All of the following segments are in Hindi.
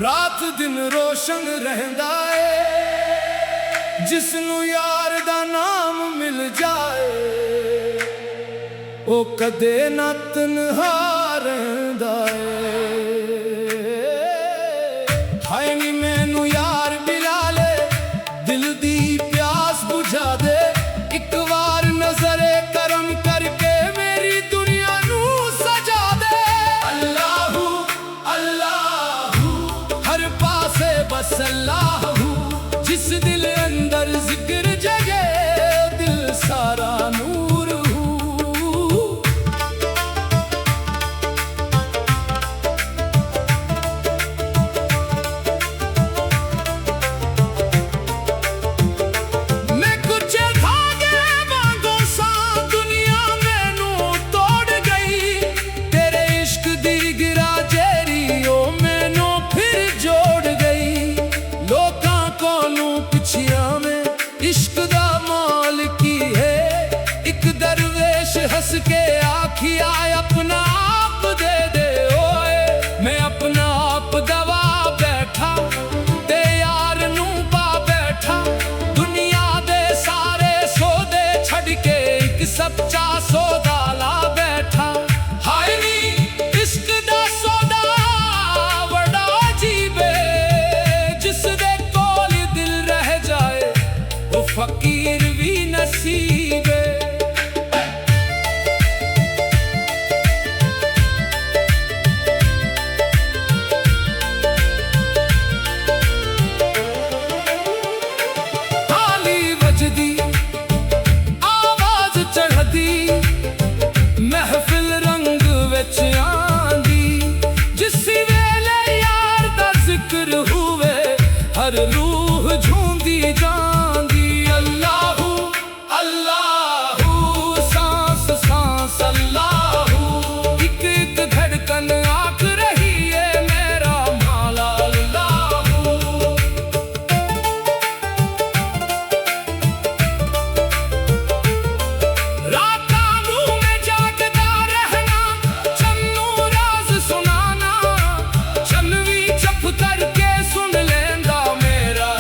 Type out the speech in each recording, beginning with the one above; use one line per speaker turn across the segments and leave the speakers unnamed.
रात दिन रोशन रहंदा है जिसनू यार दा नाम मिल जाए ओ कदे ना तन्हा रहंदा है। हाय नी मैनू यार मिला ले दिल दी प्यास बुझा दे एक बार नजरे करम करके मेरी दुनिया नू सजा दे। अल्लाहू अल्लाहू हर पासे बस अल्लाहू जिस दिल अंदर जिक्र जगे दिल सारा नूर इश्क दा माल की है एक दरवेश हंस के आखिया अपना आप दे दे ओए मैं अपना आप दवा बैठा ते यार नू पा बैठा दुनिया दे सारे सौदे छड़ के एक सच्चा सौदा ला बैठा। हाय नी इश्क दा सौदा बड़ा अजीबे जिस दे कोल दिल रह जाए वो फकीर भी नसीब है। ताली बजदी आवाज चढ़दी महफिल रंग विच आंदी जिस वेले यार दा जिक्र हुए हर रूह झूमदी जांदी। करके सुन लेंदा मेरा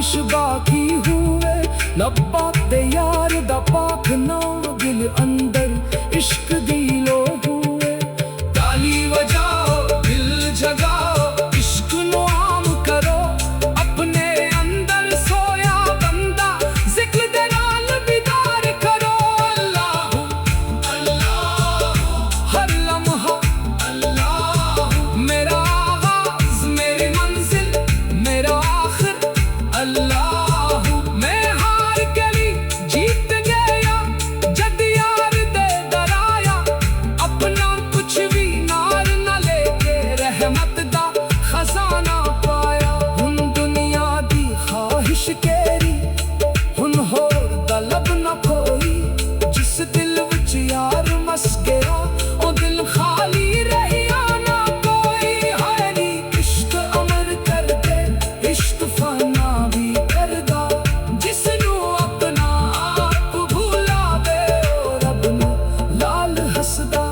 ख्वाहिश बाकी हुए लब्बा ते यार दा पाक ना दिल अंदर इश्क दी लो हुए ताली वजाओ दिल जगाओ इश्क नो आम करो अपने अंदर सोया बंदा जिक्र दे नाल बिदार करो अल्लाह अल्लाह हर लम्हा अल्लाह मेरा आगाज़ मेरी मंजिल मेरा आखिर अल्लाह मैं हार गई जीत गया जद यार दे डराया अपना कुछ भी नाल न लेके रहमत दा खजाना पाया हुन दुनिया दी ख्वाहिश केरी हुन होर दा लब न कोई जिस दिल विच यार मस गया ओ दिल खाली रहिया ना कोई है नी इश्क अमर कर दे इश्क फना भी करदा जिसनू अपना आप भुलावे ओ रब नू लाल हसदा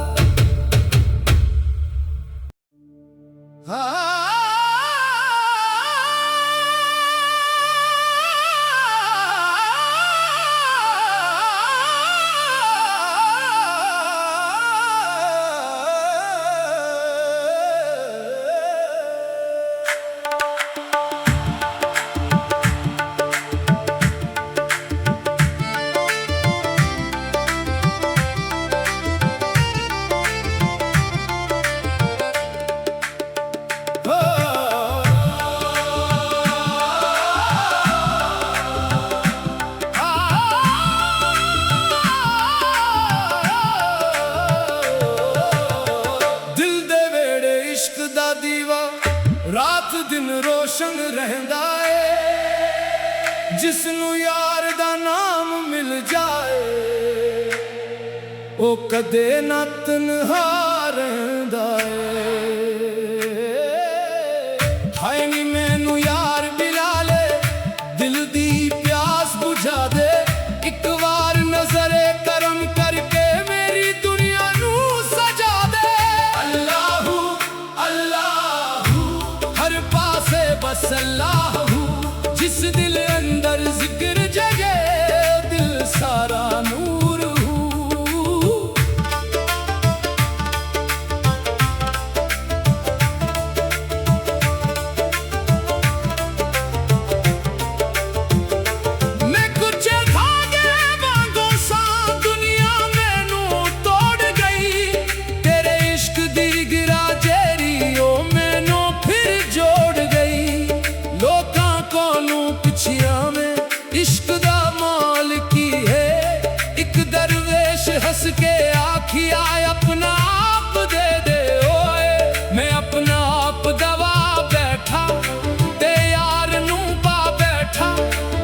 दिल दे वेड़े इश्क दा दीवा रात दिन रोशन रहंदा है जिसनू यार दा नाम मिल जाए ओ कदे ना तन्हा रहंदा है हाय नी मैनू यार मिला ले दिल दी प्यास बुझा दे एक बार नजरे करम करके मेरी दुनिया नू सजा दे अल्लाहू अल्लाहू हर पासे बस अल्लाहू जिस दिल अंदर जिक्र जगे दिल सारा नूर हूँ मैं कुछ भागे वांगो सा दुनिया मैनू तोड़ गई तेरे इश्क दी गिरा जेरी ओ मैनू फिर जोड़ गई लोकां कोलू पिछिया में इश्क दा मोल की है एक दरवेश हंस के आखिया अपना आप दे दे ओए मैं अपना आप दवा बैठा ते यार नू पा बैठा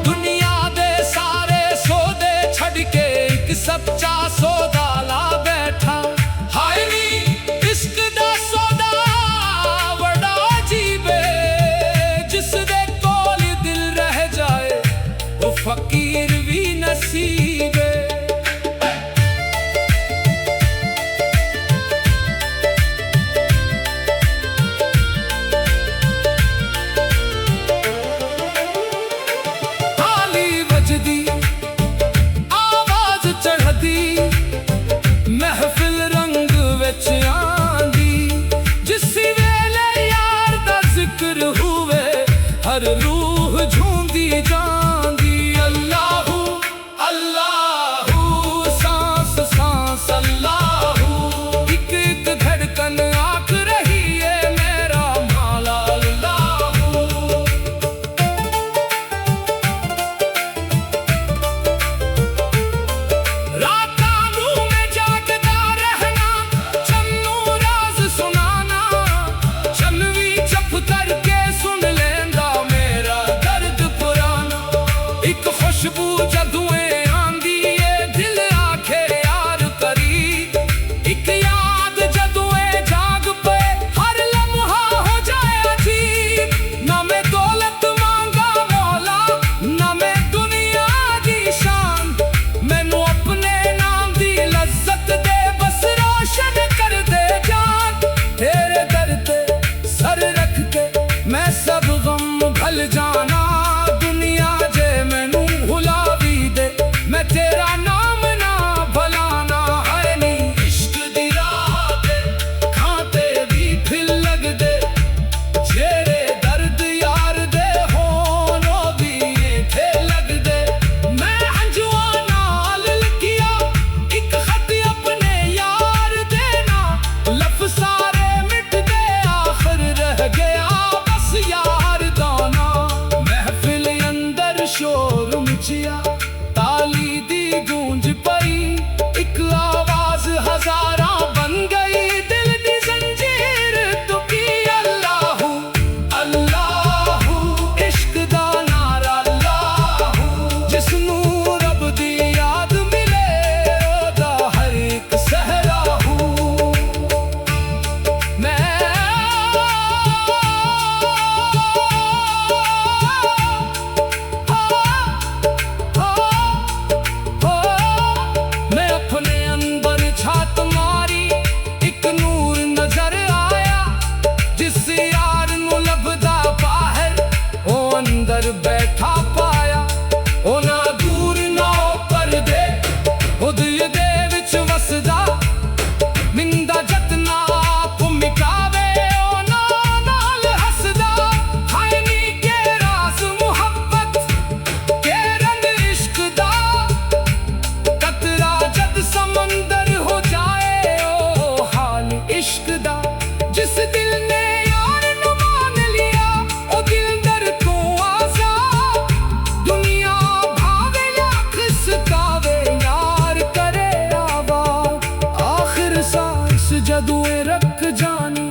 दुनिया दे सारे सौदे छड़ के एक सच्चा सौदा ला बैठा हाय नी इश्क दा सौदा बड़ा अजीब है जिस दे कोल दिल रह जाए वो फकीर भी नसीब है ताली वजदी आवाज चढ़दी महफिल रंग विच आंदी जिस वेले यार दा जिक्र हुए हर रूह झूमदी जांदी अल्लाहू अल्लाहू सांस सांस अल्लाहू एक एक धड़कन आख रही है मेरा मौला अल्लाहू रातां नू मैं जागदा रहना चन्नू राज सुनाना चन्नवी चुप करके सुन लेंदा मेरा दर्द पुराना बैठा पाया। ओ ना दूर ना परदे, ओ दिल दे विच वसदा, निंदा जतना आप मिटावे, ओ ना नाल हसदा। हाय नी के राज मुहब्बत के रंग इश्क दा, कतरा जद समंदर हो जाए, ओ हाल इश्क दा। जिस दिल ने यार नु मान लिया, ओ दिल दर को आजाद। दुनिया भावे लाख सतावे, यार करे आवाज। आखिर सांस जदुए रख जानी,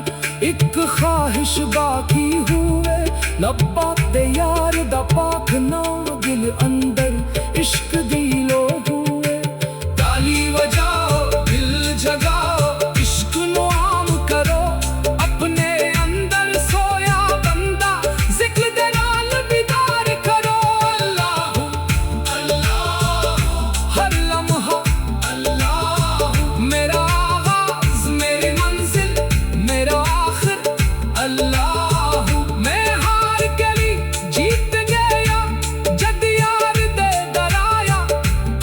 एक ख्वाहिश बाकी हुए। लब्बा ते यार दा पाक ना, दिल अंदर इश्क दी लो हुए। ताली वजाओ दिल जगाओ, इश्क नु आम करो, अपने अंदर सोया बंदा, जिक्र दे नाल बिदार करो। अल्लाह अल्लाह हर लम्हा, अल्लाह मेरा आगाज मेरी मंजिल मेरा आखिर। अल्लाह मैं हार गई जीत गया, जद यार दे डराया।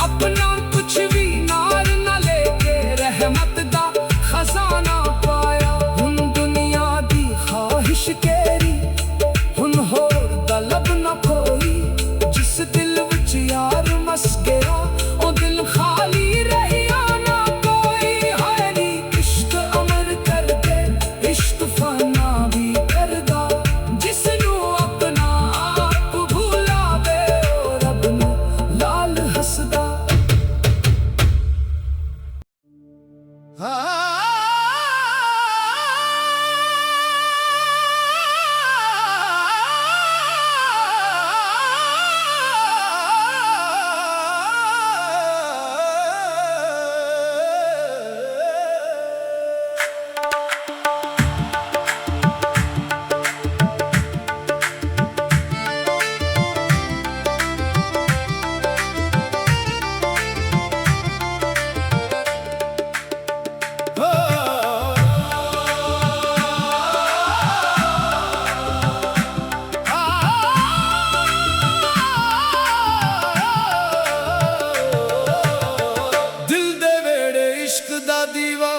अपना कुछ भी नाल न लेके, रहमत दा खजाना पाया। हुन दुनिया दी ख्वाहिश केरी, हुन होर दा लब न कोई। जिस दिल विच यार मस गया, ओ दिल खाली रहिया ना कोई। हाय नी इश्क अमर कर दे, इश्क फना भी करदा। जिसनू अपना आप भुलावे, ओ रब नू लाल हसदा। दिल दे वेड़े इश्क दा दीवा,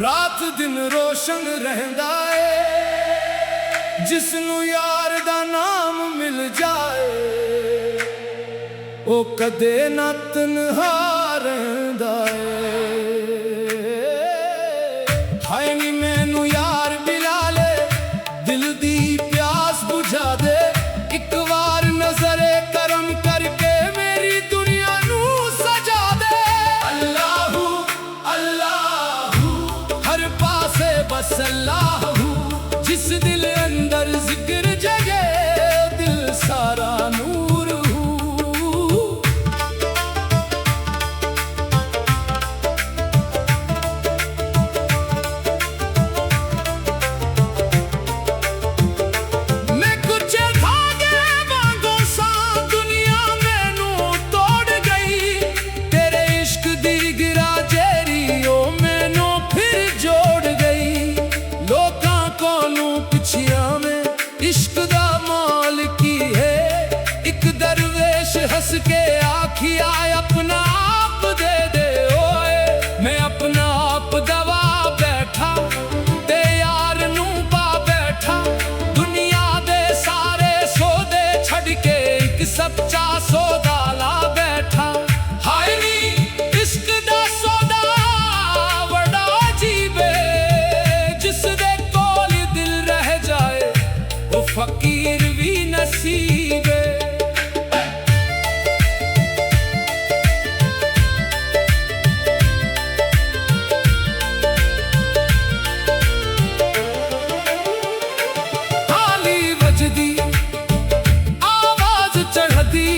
रात दिन रोशन रहंदा है। जिसनू यार दा नाम मिल जाए, ओ कदे ना तन्हा रहंदा है। हाय नी मैनू यार मिला ले, दिल दी प्यास बुझा दे। एक बार नजरे करम करके, मेरी दुनिया नू सजा दे। अल्लाह अल्लाह हर पासे बस अल्लाह। जिस दिल अंदर जिक्र जगे, दिल सारा नूर हूँ। मैं कुछ भागे वांगू सा, दुनिया मैनू तोड़ गई। तेरे इश्क दी गिरा जेरी, ओ मैनू फिर जोड़ गई। लोकां कोलू पिछिया में इश्क दा मोल की है। एक दरवेश हंस के आखिया, अपना आप दे दे ओए। मैं अपना आप दवा बैठा, ते यार नू पा बैठा। दुनिया दे सारे सौदे छड़ के, एक सच्चा सौदा ला बैठा। हाय नी इश्क दा सौदा बड़ा अजीब है। जिस दे कोल दिल रह जाए, ओ फकीर भी नसीब है। ताली बजदी, आवाज चढ़दी,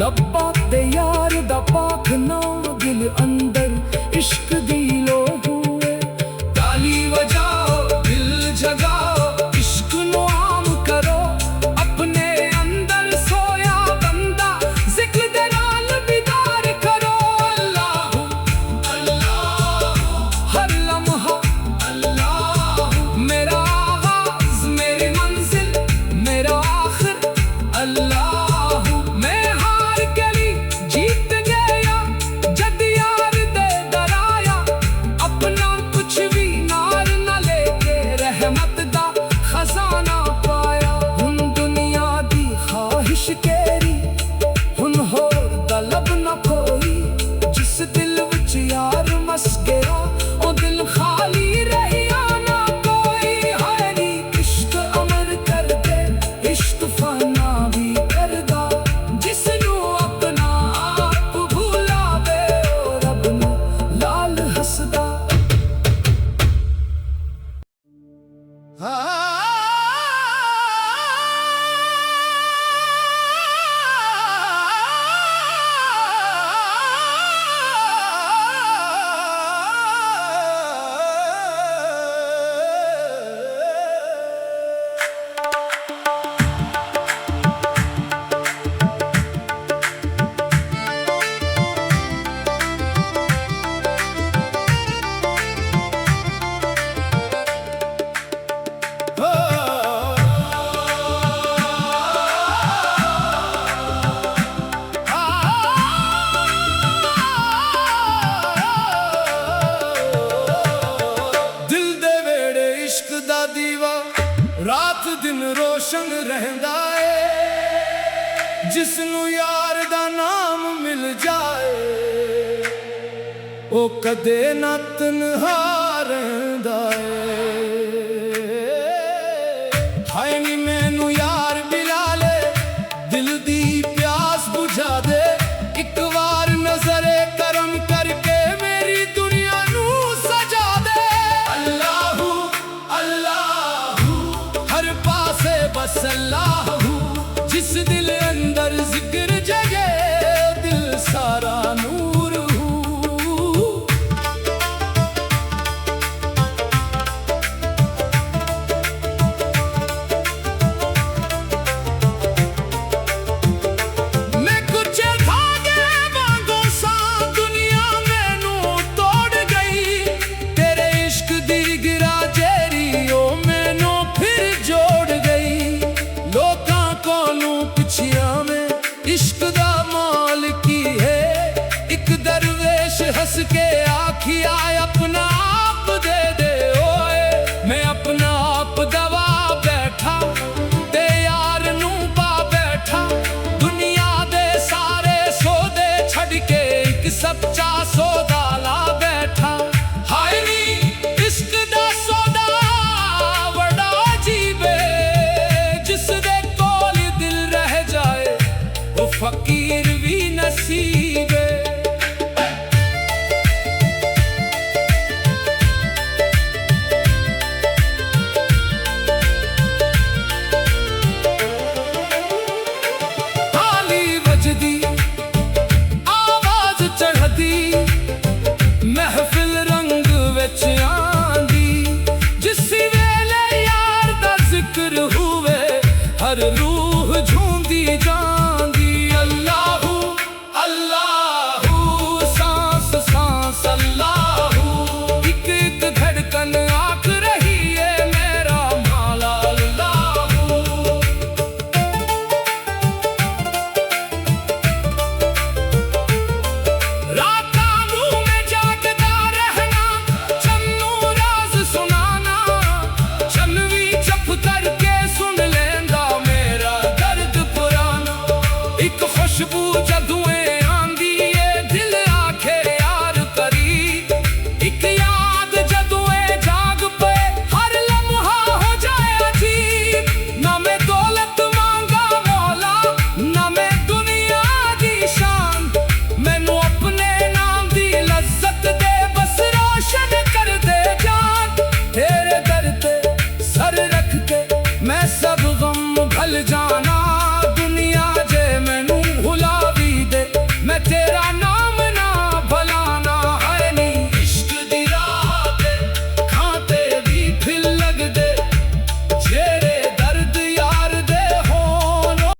लब्बां ते यार दा पाक नाम दिल अंदर इश्क दी लो हुए ताली वजाओ दिल जगाओ इश्क नो आम करो अपने अंदर सोया बंदा जिक्र दे नाल बिदार करो अल्लाह अल्लाह हर लम्हा अल्लाह मेरा आगाज़ मेरी मंजिल मेरा आखिर अल्लाह रात दिन रोशन रहंदा है जिसनू यार दा नाम मिल जाए ओ कदे ना तन्हा